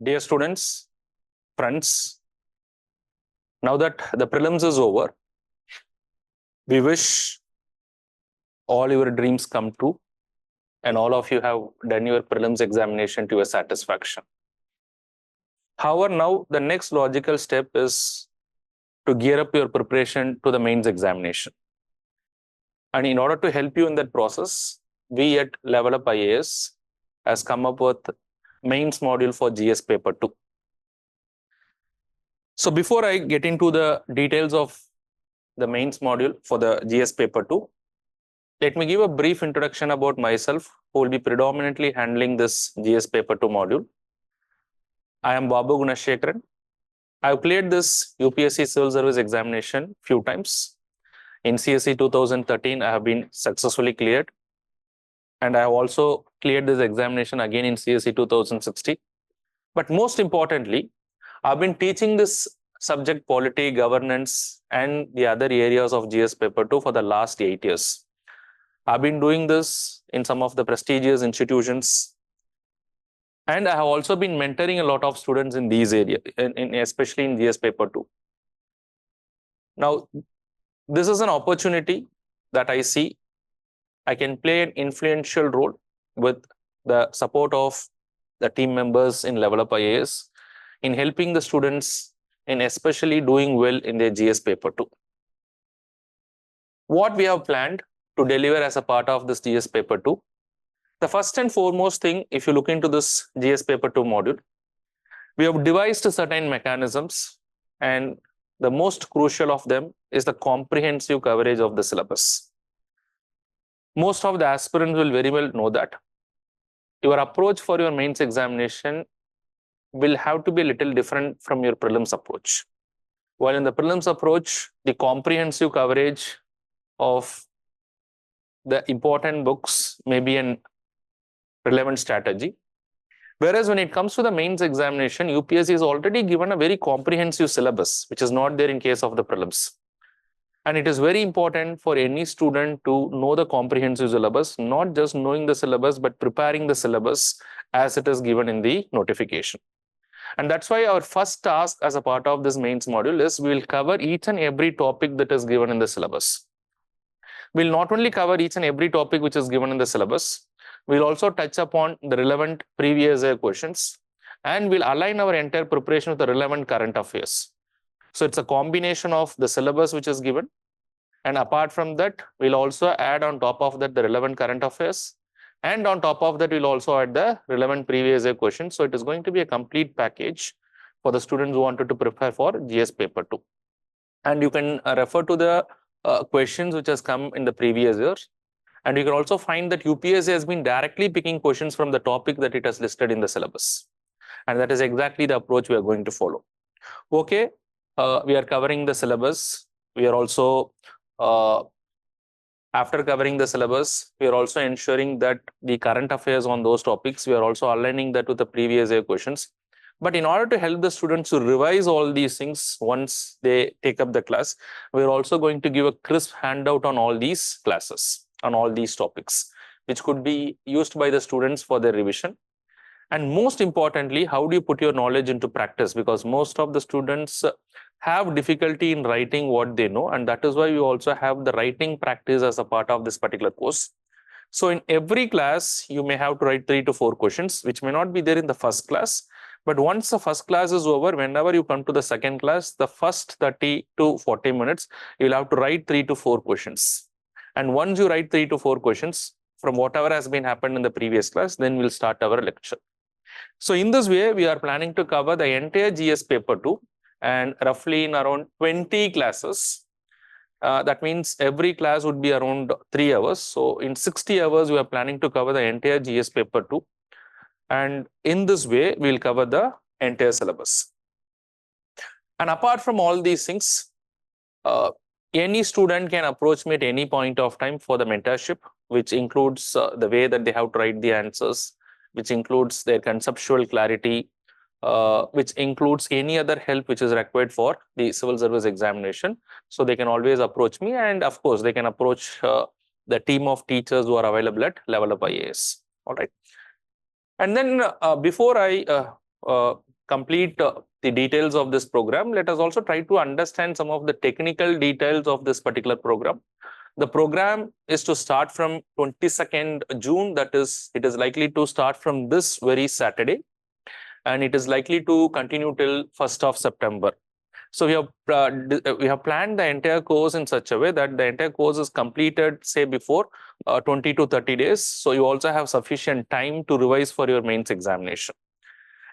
Dear students, friends, now that the prelims is over, we wish all your dreams come true and all of you have done your prelims examination to your satisfaction. However, now the next logical step is to gear up your preparation to the mains examination. And in order to help you in that process, we at Level Up IAS has come up with mains module for GS paper 2. So before I get into the details of the mains module for the GS paper 2, let me give a brief introduction about myself, who will be predominantly handling this GS paper 2 module. I am Babu Gunashekaran. I have cleared this UPSC Civil Service examination few times. In CSE 2013, I have been successfully cleared. And I have also cleared this examination again in CSE 2016. But most importantly, I've been teaching this subject polity, governance, and the other areas of GS paper 2 for the last 8 years. I've been doing this in some of the prestigious institutions. And I have also been mentoring a lot of students in these areas, especially in GS paper 2. Now, this is an opportunity that I see I can play an influential role with the support of the team members in Level Up IAS in helping the students in especially doing well in their GS paper 2. What we have planned to deliver as a part of this GS paper 2, the first and foremost thing, if you look into this GS paper 2 module, we have devised certain mechanisms, and the most crucial of them is the comprehensive coverage of the syllabus. Most of the aspirants will very well know that your approach for your mains examination will have to be a little different from your prelims approach. While in the prelims approach, the comprehensive coverage of the important books may be an relevant strategy. Whereas when it comes to the mains examination, UPSC is already given a very comprehensive syllabus, which is not there in case of the prelims. And it is very important for any student to know the comprehensive syllabus, not just knowing the syllabus, but preparing the syllabus as it is given in the notification. And that's why our first task as a part of this mains module is we will cover each and every topic that is given in the syllabus. We'll not only cover each and every topic which is given in the syllabus, we'll also touch upon the relevant previous year questions, and we'll align our entire preparation with the relevant current affairs. So it's a combination of the syllabus which is given, and apart from that, we'll also add on top of that the relevant current affairs, and on top of that, we'll also add the relevant previous year questions. So it is going to be a complete package for the students who wanted to prepare for GS paper 2. And you can refer to the questions which has come in the previous years. And you can also find that UPSC has been directly picking questions from the topic that it has listed in the syllabus. And that is exactly the approach we are going to follow. Okay, we are covering the syllabus. We are also, after covering the syllabus, we are also ensuring that the current affairs on those topics, we are also aligning that with the previous year questions. But in order to help the students to revise all these things once they take up the class, we're also going to give a crisp handout on all these classes, on all these topics, which could be used by the students for their revision. And most importantly, how do you put your knowledge into practice? Because most of the students have difficulty in writing what they know, and that is why we also have the writing practice as a part of this particular course. So in every class, you may have to write 3 to 4 questions, which may not be there in the first class. But once the first class is over, whenever you come to the second class, the first 30 to 40 minutes, you'll have to write 3 to 4 questions. And once you write 3 to 4 questions from whatever has been happened in the previous class, then we'll start our lecture. So in this way, we are planning to cover the entire GS paper 2 and roughly in around 20 classes. That means every class would be around 3 hours. So in 60 hours, we are planning to cover the entire GS paper 2. And in this way, we'll cover the entire syllabus. And apart from all these things, any student can approach me at any point of time for the mentorship, which includes the way that they have to write the answers, which includes their conceptual clarity, which includes any other help which is required for the civil service examination. So they can always approach me, and of course, they can approach the team of teachers who are available at Level Up IAS. All right. And then before I complete the details of this program, let us also try to understand some of the technical details of this particular program. The program is to start from 22nd June, that is, it is likely to start from this very Saturday, and it is likely to continue till 1st of September. So we have planned the entire course in such a way that the entire course is completed, say, before 20 to 30 days. So you also have sufficient time to revise for your mains examination.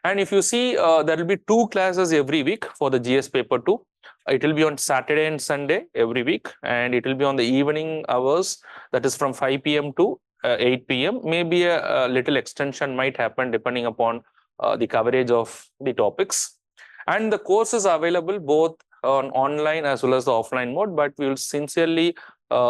And if you see, there will be 2 classes every week for the GS paper 2. It will be on Saturday and Sunday every week, and it will be on the evening hours, that is from 5 p.m. to 8 p.m. Maybe a little extension might happen depending upon the coverage of the topics. And the course is available both on online as well as the offline mode, but we will sincerely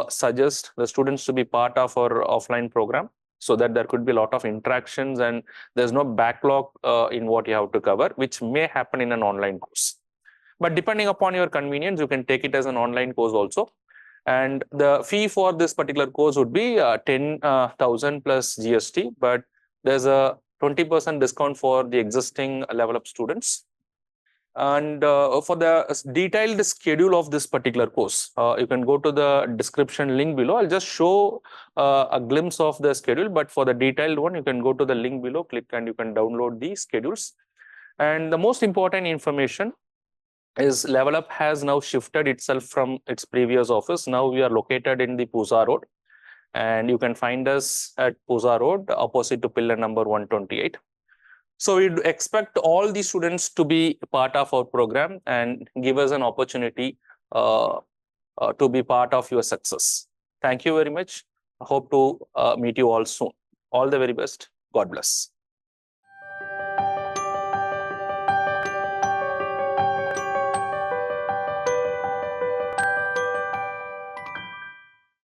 suggest the students to be part of our offline program, so that there could be a lot of interactions and there's no backlog in what you have to cover, which may happen in an online course. But depending upon your convenience, you can take it as an online course also. And the fee for this particular course would be 10,000 plus GST, but there's a 20% discount for the existing level up students. And for the detailed schedule of this particular course, you can go to the description link below. I'll just show a glimpse of the schedule, but for the detailed one, you can go to the link below, click, and you can download the schedules. And the most important information is Level Up has now shifted itself from its previous office. Now we are located in the Pusa Road, and you can find us at Pusa Road, opposite to pillar number 128. So we expect all the students to be part of our program and give us an opportunity to be part of your success. Thank you very much. I hope to meet you all soon. All the very best. God bless.